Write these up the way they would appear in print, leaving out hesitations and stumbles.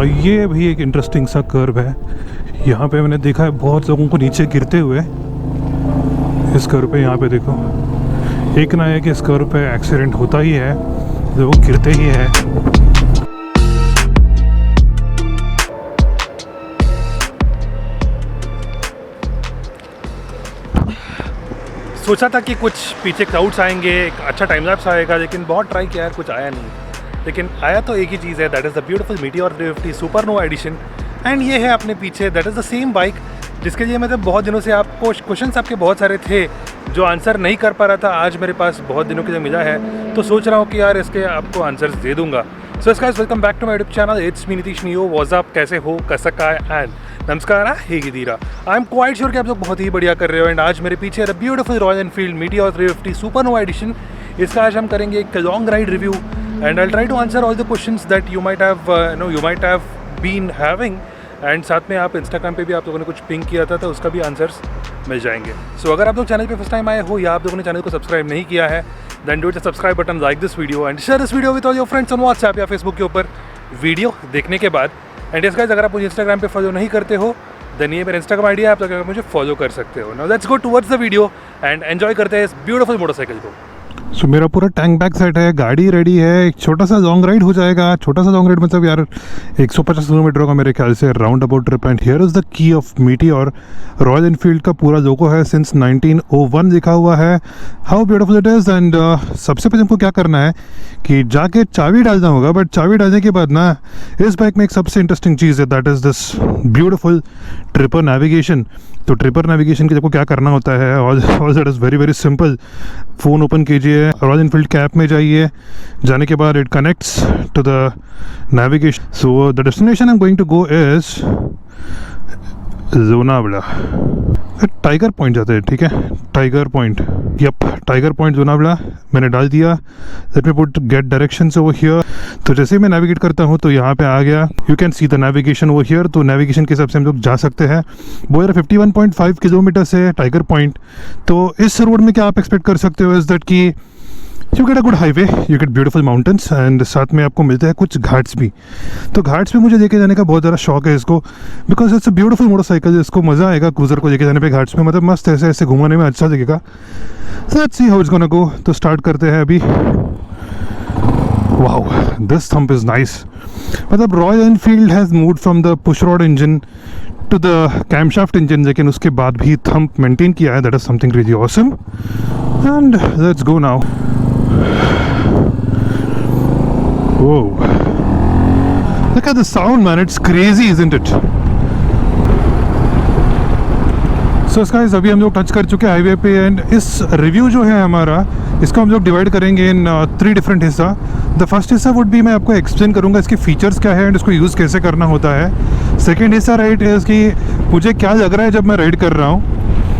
ये भी एक इंटरेस्टिंग सा कर्व है। यहाँ पे मैंने देखा है बहुत लोगों को नीचे गिरते हुए। इस कर्व पे यहाँ पे देखो, एक ना एक इस कर्व पे एक्सीडेंट होता ही है, लोग गिरते ही है। सोचा था कि कुछ पीछे क्राउड्स आएंगे, एक अच्छा टाइम लैप्स आएगा, लेकिन बहुत ट्राई किया है, कुछ आया नहीं। लेकिन आया तो एक ही चीज़ है, that is the beautiful Meteor 350 supernova edition. And ये है अपने पीछे, that is the same bike जिसके लिए मतलब बहुत दिनों से आपको क्वेश्चंस आपके बहुत सारे थे जो आंसर नहीं कर पा रहा था। आज मेरे पास बहुत दिनों के लिए मिला है, तो सोच रहा हूँ कि यार इसके आपको आंसर्स दे दूंगा। So guys, welcome back to my YouTube channel. It's me Nitish Neo. What's up, कैसे हो, कैसा का एंड नमस्कार, हेगिदीरा। आई एम क्वाइट श्योर कि आप लोग बहुत ही बढ़िया कर रहे हो। एंड आज मेरे पीछे है the beautiful Royal Enfield Meteor 350 supernova edition. इसका आज हम करेंगे एक long ride review and I try to answer all the questions that you might have been having. And साथ में आप इंस्टाग्राम पे भी आप लोगों ने कुछ पिंक किया था, तो उसका भी आंसर्स मिल जाएंगे। सो अगर आप लोग चैनल पे फर्स्ट टाइम आए हो या आप लोगों ने चैनल को सब्सक्राइब नहीं किया है, then do the subscribe button, like this video and share this video with all your friends on WhatsApp या फेसबुक के ऊपर वीडियो देखने के बाद। एंड यस गाइस, अगर आप मुझे इंस्टाग्राम पे फॉलो नहीं करते हो, देन ये मेरा इंस्टाग्राम आईडी है, आप लोग मुझे फॉलो कर सकते हो। Now let's go towards the video and enjoy करते हैं इस ब्यूटीफुल मोटरसाइकिल को। सो मेरा पूरा टैंक बैग सेट है, गाड़ी रेडी है, एक छोटा सा लॉन्ग राइड हो जाएगा। छोटा सा लॉन्ग राइड मतलब यार 150 किलोमीटर का मेरे ख्याल से round about trip. And here is the key of meteor. Royal Enfield का पूरा लोगो है, सिंस 1901 लिखा हुआ है। How beautiful it is. And सबसे पहले हमको क्या करना है कि जाके चाबी डालना होगा, बट चाबी डालने के बाद ना इस बाइक में एक सबसे इंटरेस्टिंग चीज़ है, that is this beautiful Tripper navigation. तो ट्रिपर नेविगेशन के लिए क्या करना होता है, all that is very very simple. Phone open कीजिए, रॉयल एनफील्ड के ऐप में जाइए, जाने के बाद it connects to the navigation. So the destination I am going to go is Lonavala. Tiger point जाते हैं, ठीक है, tiger point. Yup, tiger point Lonavala मैंने डाल दिया। Let me put gate directions over here. तो जैसे ही मैं नेविगेट करता हूँ तो यहाँ पे आ गया, you can see the navigation over here. तो नेविगेशन के हिसाब से हम लोग जा सकते हैं। वो यार 51.5 किलोमीटर से टाइगर पॉइंट। तो इस रोड में क्या आप एक्सपेक्ट कर सकते हो इज दैट कि you get a good highway, you get beautiful mountains and साथ में आपको मिलते हैं कुछ घाट्स भी। तो घाट्स पे मुझे लेके जाने का बहुत ज़्यादा शौक है इसको, because it's a beautiful motorcycle. इसको मज़ा आएगा क्रूज़र को लेके जाने पे घाट्स में, मतलब मस्त ऐसे ऐसे घुमाने में अच्छा लगेगा। So let's see how it's gonna go. तो स्टार्ट करते हैं अभी। Wow, this thump is nice. मतलब Royal Enfield has moved from the push rod engine to the camshaft engine, लेकिन उसके बाद भी थंप मेंटेन किया है। That is something really awesome. And let's go now. Whoa. Look at the sound, man. It's crazy, isn't it? So guys, अभी हम लोग touch कर चुके हैं हाईवे पे। एंड इस रिव्यू जो है हमारा, इसको हम लोग डिवाइड करेंगे इन 3 डिफरेंट हिस्सा। द फर्स्ट हिस्सा वुड भी मैं आपको एक्सप्लेन करूंगा इसके फीचर्स क्या है एंड इसको यूज़ कैसे करना होता है। सेकेंड हिस्सा राइट इज़ कि मुझे क्या लग रहा है जब मैं राइड कर रहा हूँ।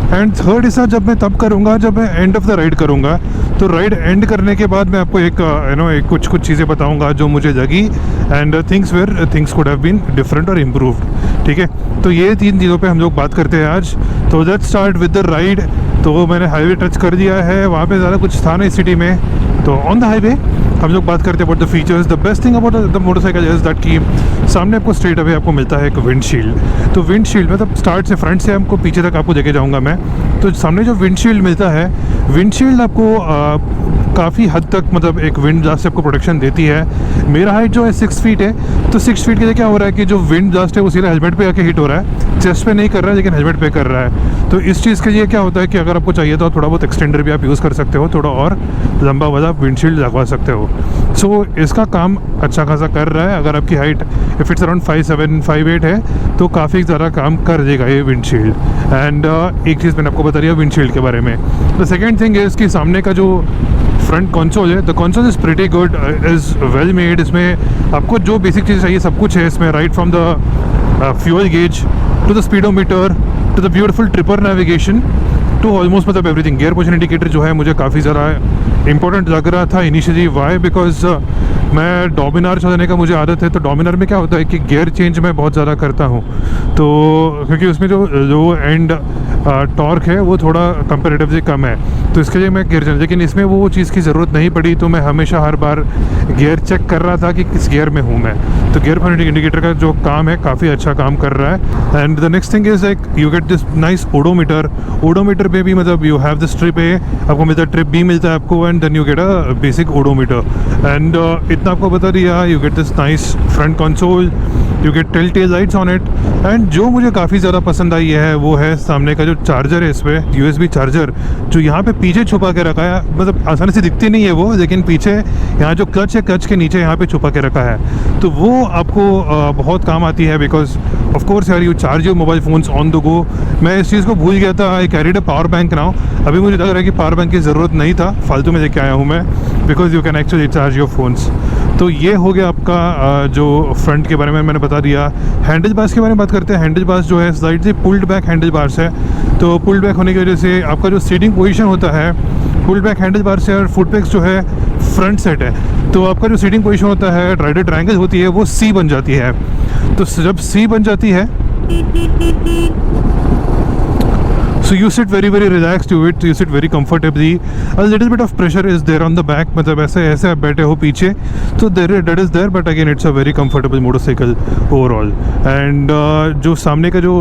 एंड थर्ड हिस्सा जब मैं तब करूँगा जब मैं एंड ऑफ द राइड करूँगा। तो राइड एंड करने के बाद मैं आपको एक कुछ चीज़ें बताऊँगा जो मुझे लगी and things could have been different और इम्प्रूव्ड। ठीक है, तो ये 3 चीज़ों पे हम लोग बात करते हैं आज। तो let's start with the ride. तो मैंने हाईवे टच कर दिया है, वहाँ पे ज़्यादा कुछ था नहीं सिटी में। तो ऑन द हाईवे हम लोग बात करते हैं about the features. The best thing about the motorcycle is that कि सामने आपको स्ट्रेट अवे आपको मिलता है एक विंडशील्ड। तो विंडशील्ड मतलब स्टार्ट से फ्रंट से हमको पीछे तक आपको लेके जाऊंगा मैं। तो सामने जो विंडशील्ड मिलता है, विंडशील्ड आपको काफ़ी हद तक मतलब एक विंड ब्लास्ट से आपको प्रोटेक्शन देती है। मेरा हाइट जो है 6 फीट है, तो 6 फीट के लिए क्या हो रहा है कि जो विंड ब्लास्ट है वो सीधा हेलमेट पे आके हिट हो रहा है, चेस्ट पे नहीं कर रहा है लेकिन हेलमेट पे कर रहा है। तो इस चीज़ के लिए क्या होता है कि अगर आपको चाहिए तो थोड़ा बहुत एक्सटेंडर भी आप यूज़ कर सकते हो, थोड़ा और लंबा वाला विंडशील्ड लगवा सकते हो। सो इसका काम अच्छा खासा कर रहा है। अगर आपकी हाइट इफ़ इट्स अराउंड 5'7", 5'8" है तो काफ़ी ज़्यादा काम कर देगा ये विंडशील्ड। एंड एक चीज़ मैंने आपको बता दिया विंडशील्ड के बारे में। द सेकेंड थिंग इज़ कि सामने का जो फ्रंट कंसोल है, the console is pretty good, is well made. इसमें आपको जो बेसिक चीज़ चाहिए सब कुछ है इसमें, right from the fuel gauge to the speedometer to the beautiful Tripper navigation to almost मतलब एवरीथिंग। गियर पोजीशन इंडिकेटर जो है मुझे काफ़ी ज़्यादा इंपॉर्टेंट लग रहा था इनिशियली। वाई? बिकॉज मैं डोमिनार चलाने का मुझे आदत है। तो डोमिनार में क्या होता है कि गियर चेंज मैं बहुत ज़्यादा करता हूँ, तो क्योंकि उसमें जो लो एंड टॉर्क है वो थोड़ा कंपेरेटिवली कम है, तो इसके लिए मैं गियर चेंज, लेकिन इसमें वो चीज़ की ज़रूरत नहीं पड़ी। तो मैं हमेशा हर बार गियर चेक कर रहा था कि किस गियर में हूँ मैं। तो गियर फॉर्मेटिंग इंडिकेटर का जो काम है काफ़ी अच्छा काम कर रहा है। And the next thing is like you get this nice odometer. Odometer पे भी मतलब you have this trip A आपको मिलता है, ट्रिप बी मिलता है आपको, and then you get a basic odometer. And इतना आपको बता दिया, you get this nice front console, you get tail tail lights on it. And जो मुझे काफ़ी ज़्यादा पसंद आई है वो है सामने का जो चार्जर है, इस पर USB चार्जर जो यहाँ पे पीछे छुपा के रखा है। मतलब आसानी से दिखती नहीं है वो, लेकिन पीछे यहाँ जो क्लच है, क्लच के नीचे यहाँ पे छुपा के रखा है, तो वो आपको बहुत काम आती है। बिकॉज ऑफ कोर्स यार, you charge your mobile phones on the go. मैं इस चीज़ को भूल गया था, आई carried a power bank now. अभी मुझे लग रहा है कि पावर बैंक की ज़रूरत नहीं था, फालतू में लेके आया हूँ मैं, because you can actually charge your phones. तो ये हो गया आपका जो फ्रंट के बारे में मैंने बता दिया। हैंडल बार्स के बारे में बात करते हैं। हैंडल बार्स जो है slightly pulled back handle bars है, तो पुल्ड बैक होने की वजह से आपका जो सीटिंग पोजीशन होता है पुल्ड बैक हैंडल बार से, और फुट पेक्स जो है फ्रंट सेट है, तो आपका जो सीटिंग पोजीशन होता है, राइडर ट्रायंगल होती है, वो C बन जाती है। तो जब C बन जाती है so you sit very relaxed to it, you sit very comfortably. A little bit of pressure is there on the back, मतलब ऐसे आप बैठे हो पीछे, तो that is there, but again it's a very comfortable motorcycle overall. And जो सामने का जो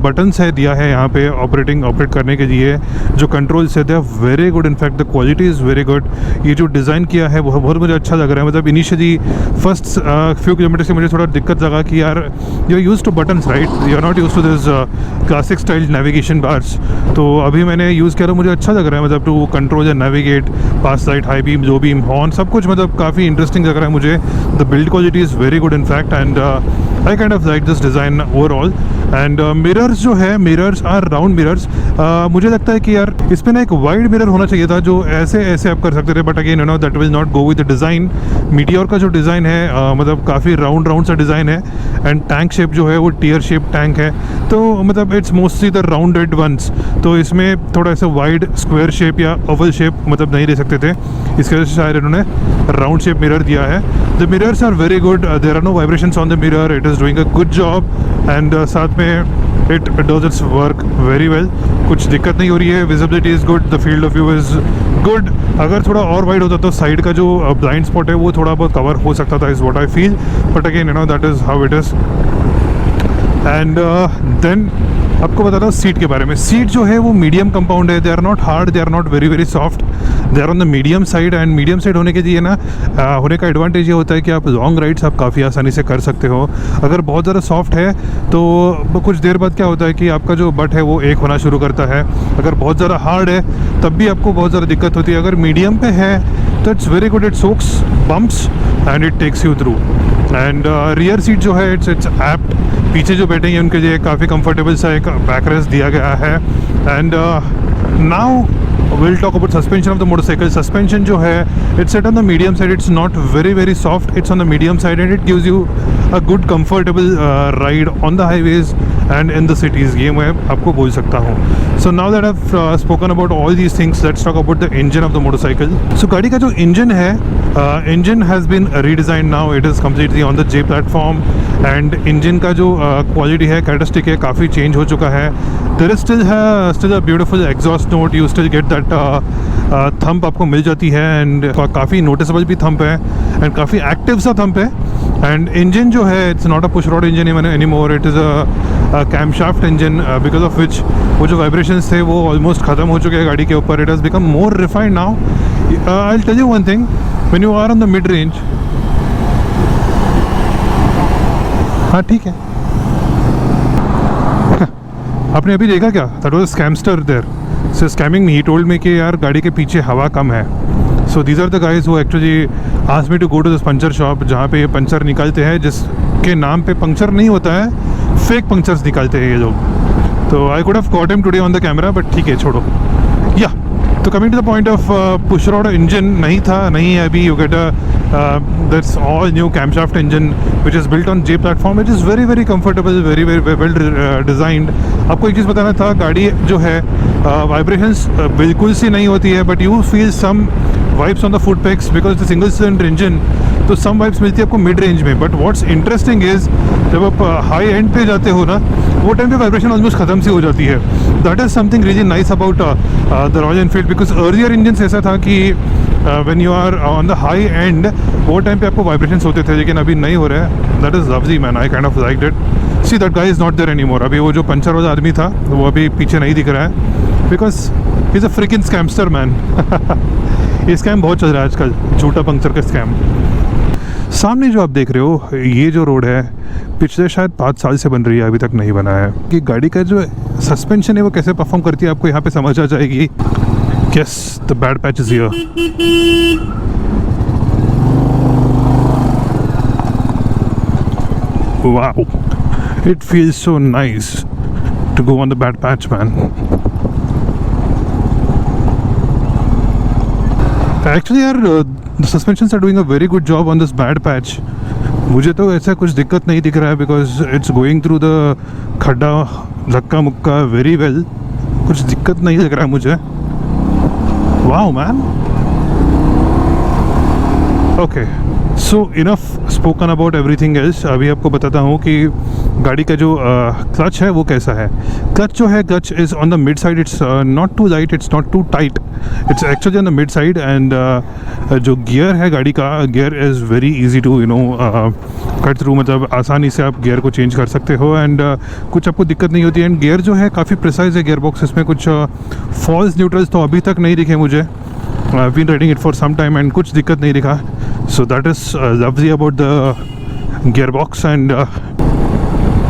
बटन्स है दिया है यहाँ पे ऑपरेट करने के लिए, जो कंट्रोल्स है, they are very good. In fact the quality is very good. ये जो डिज़ाइन किया है वो बहुत मुझे अच्छा लग रहा है। मतलब इनिशियली फर्स्ट फ्यू किलोमीटर से मुझे थोड़ा दिक्कत लगा कि यार you are use to buttons, right, you are not use to this classic style navigation bars. तो अभी मैंने यूज़ किया तो मुझे अच्छा लग रहा है, मतलब टू कंट्रोल या navigate, pass light, high beam, low beam, horn, सब कुछ मतलब काफ़ी इंटरेस्टिंग लग रहा है मुझे। The build quality is very good in fact, and I kind of like this design overall. And mirrors जो है, मिरर्स आर राउंड मिरर्स। मुझे लगता है कि यार इस पर ना एक वाइड मिरर होना चाहिए था, जो ऐसे आप कर सकते थे, but again that will not go with the design. Meteor का जो डिज़ाइन है मतलब काफ़ी राउंड सा डिज़ाइन है, एंड टैंक शेप जो है वो टीयर शेप टैंक है, तो मतलब it's mostly the rounded ones. तो इसमें थोड़ा ऐसा वाइड स्क्वायर शेप या ओवल शेप मतलब नहीं दे सकते थे, इसके वजह से शायद इन्होंने राउंड शेप मिरर दिया है। The mirrors are very good, there are no vibrations on the mirror, it is doing a good job, and साथ में it does its work very well. कुछ दिक्कत नहीं हो रही है, visibility is good, the field of view is good. अगर थोड़ा और वाइड होता तो साइड का जो ब्लाइंड स्पॉट है वो थोड़ा बहुत कवर हो सकता था, is what I feel, but again that is how it is. And then आपको बताता हूँ सीट के बारे में। सीट जो है वो मीडियम कंपाउंड है, they are not hard, they are not very soft, they are on the medium side. And medium side होने के लिए ना होने का एडवांटेज ये होता है कि आप लॉन्ग राइड्स आप काफ़ी आसानी से कर सकते हो। अगर बहुत ज़्यादा सॉफ्ट है तो कुछ देर बाद क्या होता है कि आपका जो बट है वो एक होना शुरू करता है। अगर बहुत ज़्यादा हार्ड है तब भी आपको बहुत ज़्यादा दिक्कत होती है। अगर मीडियम पे है तो it's very good, it soaks bumps and it takes you through. And rear seat जो है इट्स एप्ट, पीछे जो बैठेंगे उनके लिए काफ़ी कंफर्टेबल सा एक बैकरेस्ट दिया गया है। And now we'll talk about suspension of the motorcycle. Suspension जो है it's set on the medium side, it's not very soft, it's on the medium side, and it gives you a good comfortable ride on the highways and in the cities. ये मैं आपको बोल सकता हूँ। So now that I've spoken about all these things, let's talk about the engine of the motorcycle. So गाड़ी का जो engine है, engine has been redesigned now, it is completely on the J platform, and engine का जो quality है, characteristic है, काफ़ी change हो चुका है। There is still a beautiful exhaust note, you still get that thump आपको मिल जाती है, एंड काफ़ी नोटिसेबल भी थंप है, एंड काफ़ी एक्टिव सा थंप है। एंड इंजन जो है it's not a push rod engine any more, it is a camshaft engine, because of which वो जो वाइब्रेशंस थे वो ऑलमोस्ट ख़त्म हो चुके हैं गाड़ी के ऊपर। It has become more refined now. I will tell you one thing, when you are on the mid range, हाँ ठीक है आपने अभी देखा क्या, that was scamster there, so scamming me, he told me कि यार गाड़ी के पीछे हवा कम है। So these are the guys who actually asked me to go to this puncture shop, जहाँ पे ये पंचर निकालते हैं, जिसके नाम पे पंक्चर नहीं होता है, फेक पंक्चर्स निकालते हैं ये लोग। तो I could have caught him today on the camera, but ठीक है छोड़ो। या तो coming to the point of push rod engine नहीं है अभी, you get that's all new camshaft engine which is built on J platform. It is very comfortable, very well designed. आपको एक चीज़ बताना था, गाड़ी जो है वाइब्रेशंस बिल्कुल सी नहीं होती है, but you feel some vibes on the foot pegs because the single cylinder engine, तो सम वाइब्स मिलती है आपको मिड रेंज में. बट व्हाट्स इंटरेस्टिंग इज जब आप हाई एंड पे जाते हो ना, वो टाइम पे वाइब्रेशन ऑलमोस्ट ख़त्म सी हो जाती है. That is something really nice about the Royal Enfield, because earlier engine ऐसा था कि when you are on the high end वो टाइम पे आपको वाइब्रेशंस होते थे, लेकिन अभी नहीं हो रहा है. That is lovely man, I kind of liked it. See that guy is not there anymore. अभी वो जो पंचर वाला आदमी था वो अभी पीछे नहीं दिख रहा है, because he is a fricking scamster man. ये स्कैम बहुत चल रहा है आजकल, झूठा पंक्चर का स्कैम. सामने जो आप देख रहे हो, ये जो रोड है पिछले शायद 5 साल से बन रही है, अभी तक नहीं बना है. कि गाड़ी का जो सस्पेंशन है वो कैसे परफॉर्म करती है आपको यहाँ पे समझ आ जाएगी. Yes, the bad patch is here. Wow, it feels so nice to go on the bad patch man. Actually यार, the suspensions are doing a very good job on this bad patch. मुझे तो ऐसा कुछ दिक्कत नहीं दिख रहा है, because it's going through the खड्डा धक्का मुक्का वेरी वेल. कुछ दिक्कत नहीं लग रहा है मुझे. Wow man. Okay, so enough spoken about everything else. अभी आपको बताता हूँ कि गाड़ी का जो क्लच है वो कैसा है. क्लच जो है, clutch is on the mid side. It's not too light, it's not too tight, it's actually on the mid side. And जो गियर है गाड़ी का, gear is very easy to cut through. मतलब आसानी से आप गियर को चेंज कर सकते हो एंड कुछ आपको दिक्कत नहीं होती है. एंड गियर जो है काफ़ी प्रिसाइज है गियर बॉक्स. इसमें कुछ फॉल्स न्यूट्रल्स तो अभी तक नहीं दिखे मुझे. I've been riding it for some time and कुछ दिक्कत नहीं दिखा. So that is lovely about the gearbox and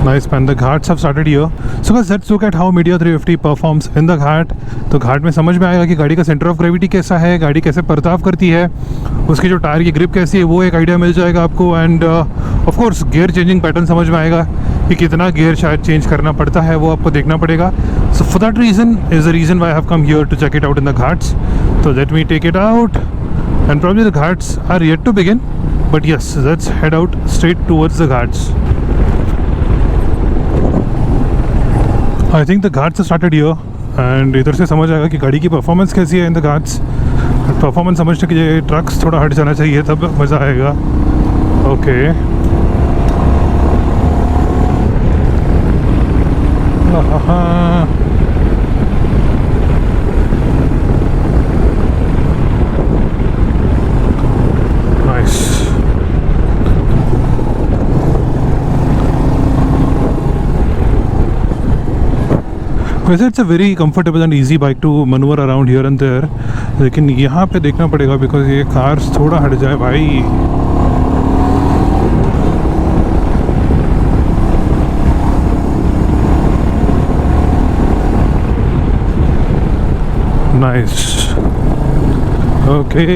nice man. The ghats have started here. So guys, let's look at how Meteor 350 performs in the ghat. तो घाट में समझ में आएगा कि गाड़ी का सेंटर ऑफ ग्रेविटी कैसा है, गाड़ी कैसे बर्ताव करती है, उसकी जो टायर की ग्रिप कैसी है, वो एक आइडिया मिल जाएगा आपको. End of course gear changing pattern समझ में आएगा कि कितना गियर शायद चेंज करना पड़ता है, वो आपको देखना पड़ेगा. So for that reason is the reason why I have come here to check it out in the ghats. So let me take it out, and probably the ghats are yet to begin, but yes, let's head out straight towards the ghats. I think the ghats have started here, and इधर से समझ आएगा कि गाड़ी की performance कैसी है in the Ghats. Performance समझने के लिए ट्रक्स थोड़ा हट जाना चाहिए, तब मज़ा आएगा. Okay, nice. वैसे it's a very comfortable and easy bike to manoeuvre around here and there, लेकिन यहाँ पे देखना पड़ेगा बिकॉज ये कार्स थोड़ा हट जाए भाई. नाइस. ओके,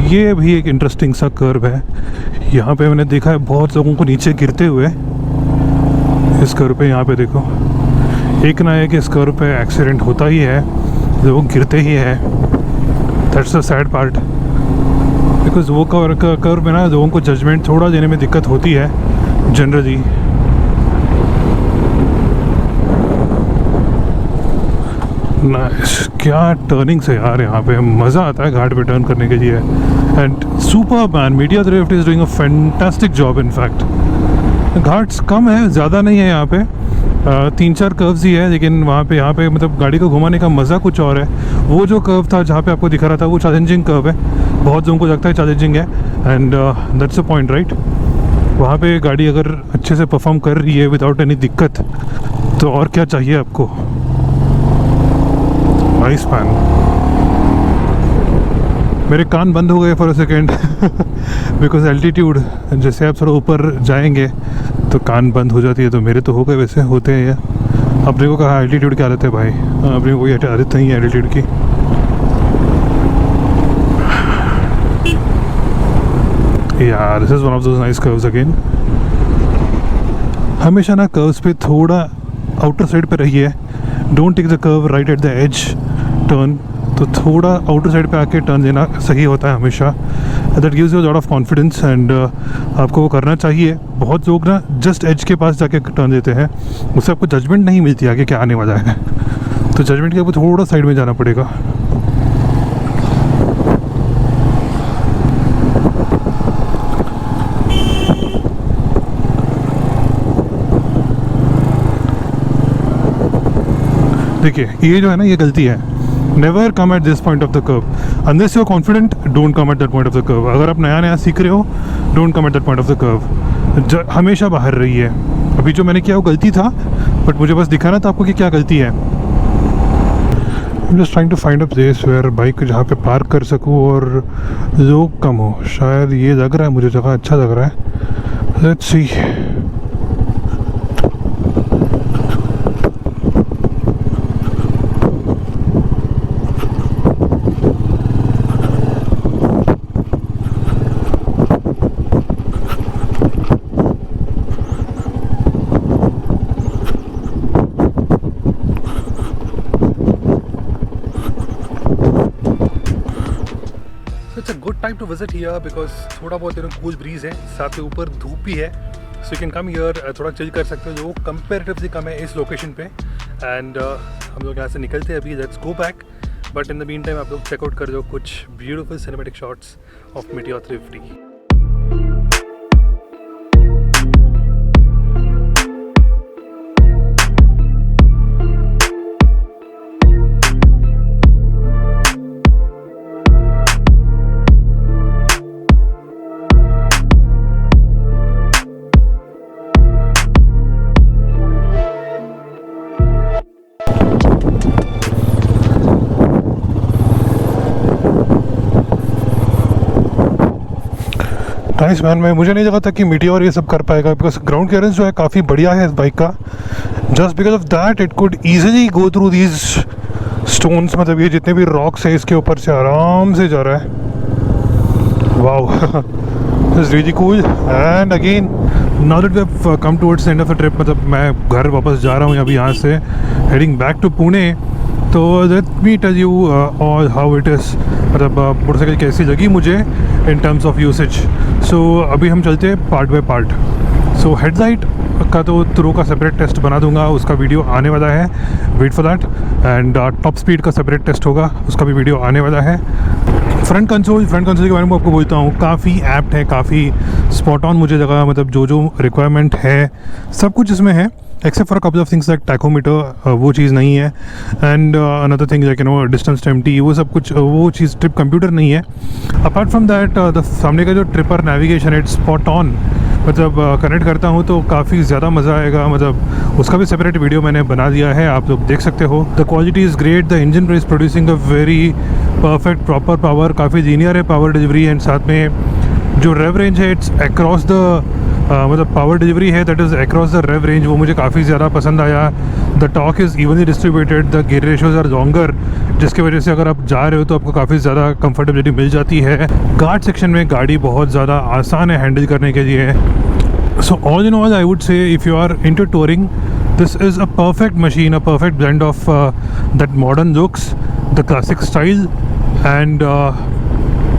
ये भी एक इंटरेस्टिंग सा कर्व है. यहाँ पे मैंने देखा है बहुत लोगों को नीचे गिरते हुए. इस कर्व पे यहाँ पे देखो, एक ना एक इस कर्व पे एक्सीडेंट होता ही है, लोग गिरते ही है. That's the sad part, because वो कर्व में ना लोगों को जजमेंट थोड़ा देने में दिक्कत होती है जनरली. नाइस. क्या टर्निंग से यार, यहाँ पे मज़ा आता है घाट पे टर्न करने के लिए. And super man, Meteor 350 is doing a fantastic job. In fact ghats कम है, ज़्यादा नहीं है यहाँ पे. 3-4 कर्व्स ही है, लेकिन वहाँ पे यहाँ पे मतलब गाड़ी को घुमाने का मज़ा कुछ और है. वो जो कर्व था जहाँ पे आपको दिखा रहा था, वो चैलेंजिंग कर्व है. बहुत लोगों को लगता है चैलेंजिंग है, and that's a point right. वहाँ पे गाड़ी अगर अच्छे से परफॉर्म कर रही है विदाउट एनी दिक्कत, तो और क्या चाहिए आपको. Nice man. मेरे कान बंद हो गए for a second because altitude, जैसे आप थोड़ा ऊपर जाएंगे तो कान बंद हो जाती है. तो मेरे तो हो गए, वैसे होते हैं ये. अपने को कहा एल्टीट्यूड की आदत है भाई, अपने को कोई आदत नहीं है एल्टीट्यूड की. यार this is one of those nice curves again. हमेशा ना कर्व्स पे थोड़ा आउटर साइड पे रहिए. Don't take the curve right at the edge turn. तो थोड़ा आउटर साइड पे आके टर्न देना सही होता है हमेशा। That gives you lot of confidence and आपको वो करना चाहिए। बहुत लोग ना जस्ट एज के पास जाके टर्न देते हैं, उससे आपको जजमेंट नहीं मिलती आगे क्या आने वाला है। तो जजमेंट के आपको थोड़ा साइड में जाना पड़ेगा। देखिए ये जो है ना, ये गलती है। Never come at this point of the curve unless you are confident. Don't come at that point of the curve. अगर आप नया नया सीख रहे हो, don't come at that point of the curve. हमेशा बाहर रही है। अभी जो मैंने किया वो गलती था, बट मुझे बस दिखाना था आपको कि क्या गलती है। Just trying to find a place where bike जहाँ पे पार्क कर सकूँ और लोग कम हो। शायद ये लग रहा है मुझे, जगह अच्छा लग रहा है। Let's see. It's a good time to visit here because थोड़ा बहुत कूल ब्रीज है, साथ के ऊपर धूप भी है। So you can come here, थोड़ा चिल कर सकते हो, जो कंपेरेटिवली कम है इस लोकेशन पे। एंड हम लोग यहाँ से निकलते हैं अभी, let's go back. But in the mean time आप लोग चेकआउट कर दो कुछ beautiful cinematic shots of meteor 350। Nice man. मुझे नहीं लगा था कि मीटियोर ये सब कर पाएगा, बिकॉज ग्राउंड क्लियरेंस जो है काफ़ी बढ़िया है इस बाइक का। Just because of that it could easily go through these stones. मतलब ये जितने भी रॉक्स है इसके ऊपर से आराम से जा रहा है। Wow, this is really cool. And again now that we have come towards the end of the trip, मतलब मैं घर वापस जा रहा हूँ अभी यहाँ से, हेडिंग बैक टू पुणे। तो let me tell you all how it is, मतलब मोटरसाइकिल कैसी लगी मुझे in terms of usage. So अभी हम चलते हैं part by part. So headlight का तो थ्रो का सेपरेट टेस्ट बना दूंगा, उसका वीडियो आने वाला है, wait for that. And top speed का सेपरेट टेस्ट होगा, उसका भी वीडियो आने वाला है। फ्रंट कंसोल के बारे में आपको बोलता हूँ, काफ़ी एप्ट है, काफ़ी स्पॉट ऑन मुझे लगा। मतलब जो जो रिक्वायरमेंट है सब कुछ इसमें है, except for couple of things like tachometer, वो चीज़ नहीं है। And another thing like distance time T, वो सब कुछ, वो चीज़ ट्रिप कंप्यूटर नहीं है। अपार्ट फ्रॉम दैट द सामने का जो Tripper navigation it's spot on. मतलब कनेक्ट करता हूँ तो काफ़ी ज़्यादा मज़ा आएगा। मतलब उसका भी सेपरेट वीडियो मैंने बना दिया है, आप लोग देख सकते हो। The quality is great, the engine is producing a very perfect proper power, काफ़ी लीनियर है पावर डिलीवरी। एंड साथ में जो रेव रेंज है इट्स अक्रॉस द मतलब पावर डिलीवरी है that is across the rev range, वो मुझे काफ़ी ज़्यादा पसंद आया। The torque is evenly distributed, the gear ratios are longer, जिसकी वजह से अगर आप जा रहे हो तो आपको काफ़ी ज़्यादा कंफर्टेबिलिटी मिल जाती है। गार्ड सेक्शन में गाड़ी बहुत ज़्यादा आसान है हैंडल करने के लिए। So all in all I would say if you are into touring, this is a perfect machine, a perfect blend of that modern looks, the classic style and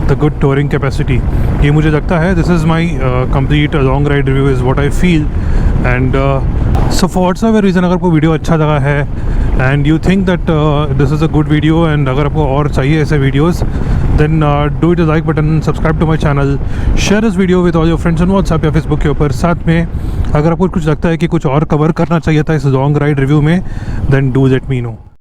the good touring capacity. ये मुझे लगता है this is my complete long ride review is what I feel. And so for whatsoever reason, अगर आपको video अच्छा लगा है and you think that this is a good video, and अगर आपको और चाहिए ऐसे videos, then do hit the like button, subscribe to my channel, share this video with all your friends on WhatsApp या Facebook के ऊपर। साथ में अगर आपको कुछ लगता है कि कुछ और कवर करना चाहिए था इस लॉन्ग राइड रिव्यू में, then do let me know।